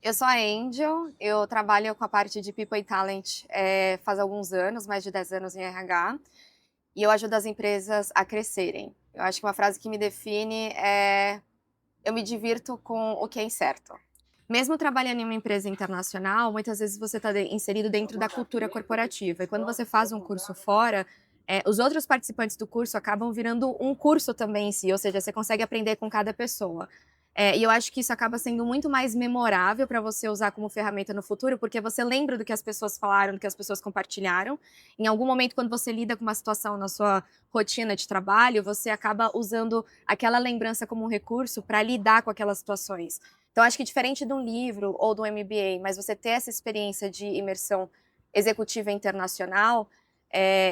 Eu sou a Angel, eu trabalho com a parte de People e Talent faz alguns anos, mais de 10 anos em RH, e eu ajudo as empresas a crescerem. Eu acho que uma frase que me define é: eu me divirto com o que é incerto. Mesmo trabalhando em uma empresa internacional, muitas vezes você está inserido dentro da cultura corporativa, e quando você faz um curso fora, os outros participantes do curso acabam virando um curso também em si, ou seja, você consegue aprender com cada pessoa. E eu acho que isso acaba sendo muito mais memorável para você usar como ferramenta no futuro, porque você lembra do que as pessoas falaram, do que as pessoas compartilharam. Em algum momento, quando você lida com uma situação na sua rotina de trabalho, você acaba usando aquela lembrança como um recurso para lidar com aquelas situações. Então, acho que diferente de um livro ou do MBA, mas você ter essa experiência de imersão executiva internacional,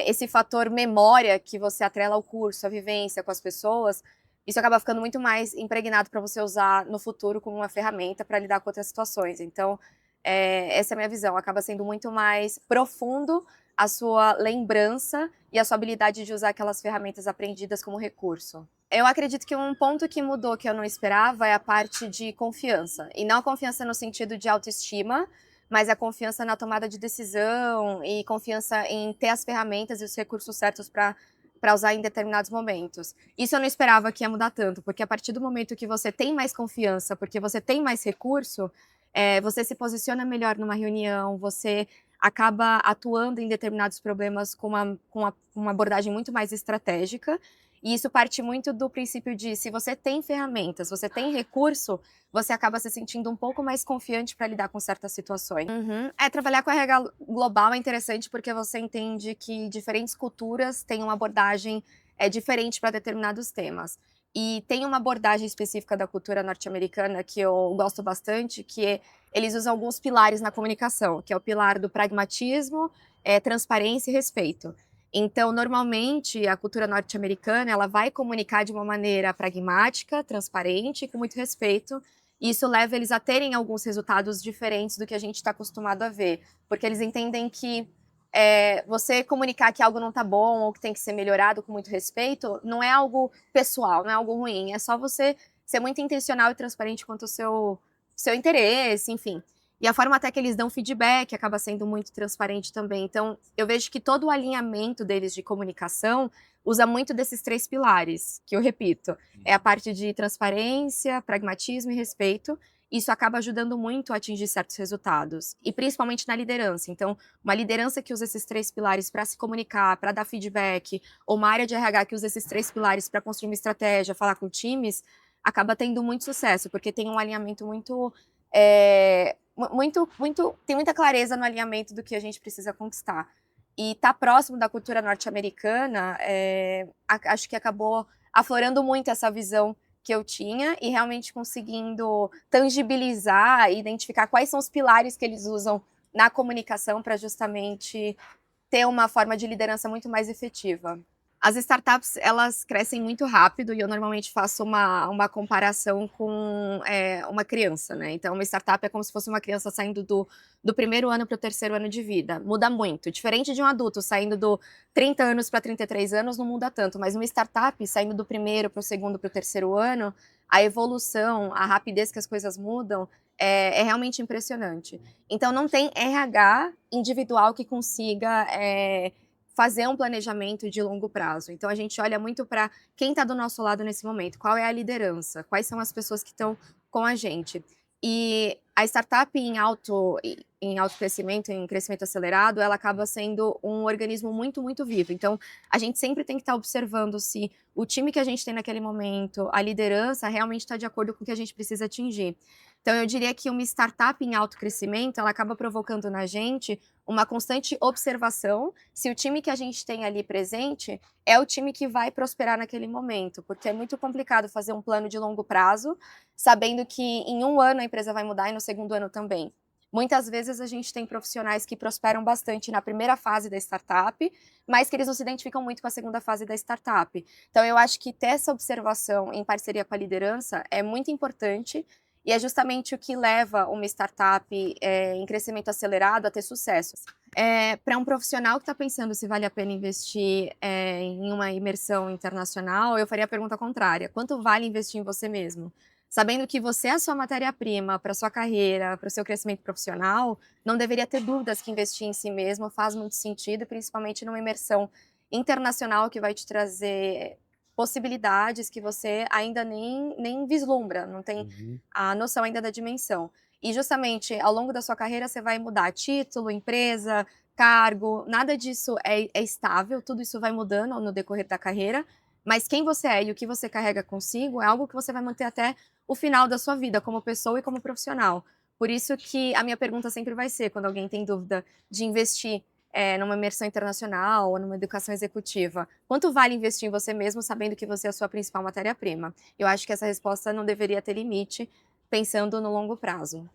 esse fator memória que você atrela ao curso, a vivência com as pessoas, isso acaba ficando muito mais impregnado para você usar no futuro como uma ferramenta para lidar com outras situações. Então, essa é a minha visão. Acaba sendo muito mais profundo a sua lembrança e a sua habilidade de usar aquelas ferramentas aprendidas como recurso. Eu acredito que um ponto que mudou que eu não esperava é a parte de confiança. E não a confiança no sentido de autoestima, mas a confiança na tomada de decisão e confiança em ter as ferramentas e os recursos certos para usar em determinados momentos. Isso eu não esperava que ia mudar tanto, porque a partir do momento que você tem mais confiança, porque você tem mais recurso, você se posiciona melhor numa reunião, você acaba atuando em determinados problemas com uma abordagem muito mais estratégica. E isso parte muito do princípio de se você tem ferramentas, você tem recurso, você acaba se sentindo um pouco mais confiante para lidar com certas situações. Uhum. Trabalhar com RH global é interessante porque você entende que diferentes culturas têm uma abordagem diferente para determinados temas. E tem uma abordagem específica da cultura norte-americana que eu gosto bastante, eles usam alguns pilares na comunicação, que é o pilar do pragmatismo, transparência e respeito. Então, normalmente, a cultura norte-americana, ela vai comunicar de uma maneira pragmática, transparente e com muito respeito. E isso leva eles a terem alguns resultados diferentes do que a gente está acostumado a ver, porque eles entendem que você comunicar que algo não está bom ou que tem que ser melhorado com muito respeito não é algo pessoal, não é algo ruim, é só você ser muito intencional e transparente quanto ao seu interesse, enfim. E a forma até que eles dão feedback acaba sendo muito transparente também. Então, eu vejo que todo o alinhamento deles de comunicação usa muito desses 3 pilares, que eu repito, é a parte de transparência, pragmatismo e respeito. Isso acaba ajudando muito a atingir certos resultados, e principalmente na liderança. Então, uma liderança que usa esses 3 pilares para se comunicar, para dar feedback, ou uma área de RH que usa esses 3 pilares para construir uma estratégia, falar com times, acaba tendo muito sucesso, porque tem um alinhamento muito tem muita clareza no alinhamento do que a gente precisa conquistar. E tá próximo da cultura norte-americana, acho que acabou aflorando muito essa visão que eu tinha e realmente conseguindo tangibilizar e identificar quais são os pilares que eles usam na comunicação para justamente ter uma forma de liderança muito mais efetiva. As startups, elas crescem muito rápido e eu normalmente faço uma comparação com uma criança, né? Então, uma startup é como se fosse uma criança saindo do primeiro ano para o terceiro ano de vida. Muda muito. Diferente de um adulto saindo do 30 anos para 33 anos, não muda tanto. Mas uma startup saindo do primeiro para o segundo para o terceiro ano, a evolução, a rapidez que as coisas mudam é realmente impressionante. Então, não tem RH individual que consiga fazer um planejamento de longo prazo. Então a gente olha muito para quem está do nosso lado nesse momento, qual é a liderança, quais são as pessoas que estão com a gente. E a startup em alto crescimento, em crescimento acelerado, ela acaba sendo um organismo muito, muito vivo. Então, a gente sempre tem que estar observando se o time que a gente tem naquele momento, a liderança, realmente está de acordo com o que a gente precisa atingir. Então, eu diria que uma startup em alto crescimento, ela acaba provocando na gente uma constante observação se o time que a gente tem ali presente é o time que vai prosperar naquele momento, porque é muito complicado fazer um plano de longo prazo, sabendo que em um ano a empresa vai mudar e no segundo ano também. Muitas vezes a gente tem profissionais que prosperam bastante na primeira fase da startup, mas que eles não se identificam muito com a segunda fase da startup. Então eu acho que ter essa observação em parceria com a liderança é muito importante e é justamente o que leva uma startup em crescimento acelerado a ter sucesso. Para um profissional que está pensando se vale a pena investir em uma imersão internacional, eu faria a pergunta contrária: quanto vale investir em você mesmo? sabendo que você é a sua matéria-prima para sua carreira, para o seu crescimento profissional, não deveria ter dúvidas que investir em si mesmo faz muito sentido, principalmente numa imersão internacional que vai te trazer possibilidades que você ainda nem vislumbra, não tem Uhum. a noção ainda da dimensão. E justamente ao longo da sua carreira você vai mudar título, empresa, cargo, nada disso é estável, tudo isso vai mudando no decorrer da carreira, mas quem você é e o que você carrega consigo é algo que você vai manter até o final da sua vida, como pessoa e como profissional. Por isso que a minha pergunta sempre vai ser, quando alguém tem dúvida de investir, numa imersão internacional ou numa educação executiva, quanto vale investir em você mesmo sabendo que você é a sua principal matéria-prima? Eu acho que essa resposta não deveria ter limite, pensando no longo prazo.